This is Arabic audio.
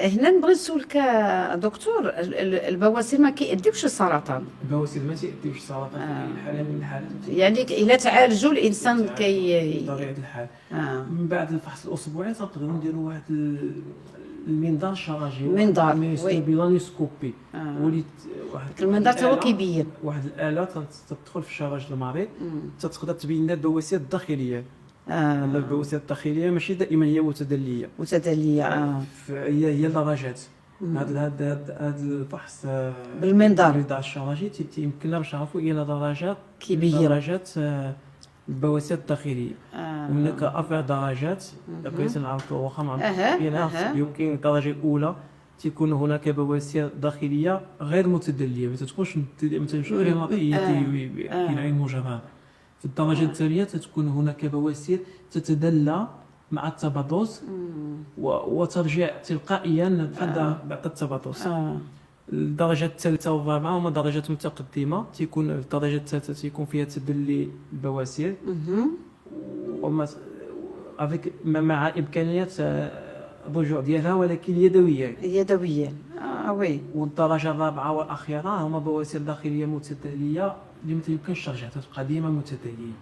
هنا نبغي نسولك دكتور، البواسير ما كيأديوش السرطان؟ البواسير ما تيأديوش السرطان في أي حالة من الحالات، يعني إلا تعالجوا الإنسان بطبيعة الحال. من بعد الفحص الأسبوعي تنقدروا نديروا واحد المنظار الشرجي، منظار بلانيسكوبي، وليت واحد المنظار هو كيبين واحد الآلة تدخل في الشرج المريض، تقدر تبين لنا البواسير الداخلية. البواسير الداخلية ماشي دائما هي متدلية، هي درجات. هذا الفحص بالمنظار الشرجي يمكننا باش نعرفوا الى درجات كيبين البواسير الداخلية. هناك اربع درجات بغيت نعرفوا واخا يمكن الدرجة الأولى تكون هناك بواسير داخلية غير متدلية، ما تكونش غير نقية بالعين المجردة. في الدرجة الثانية تكون هناك بواسير تتدلى مع التباطؤ وترجع تلقائيا بعد التباطؤ. الدرجة الثالثة والرابعة هما درجات متقدمة، تكون الدرجة الثالثة تكون فيها تدلي البواسير مع إمكانية الرجوع ديالها ولكن يدويا. وي. والدرجة الرابعة والأخيرة هما بواسير داخلية متدلية اللي ما يمكنش ترجع، تبقى ديما متدلية.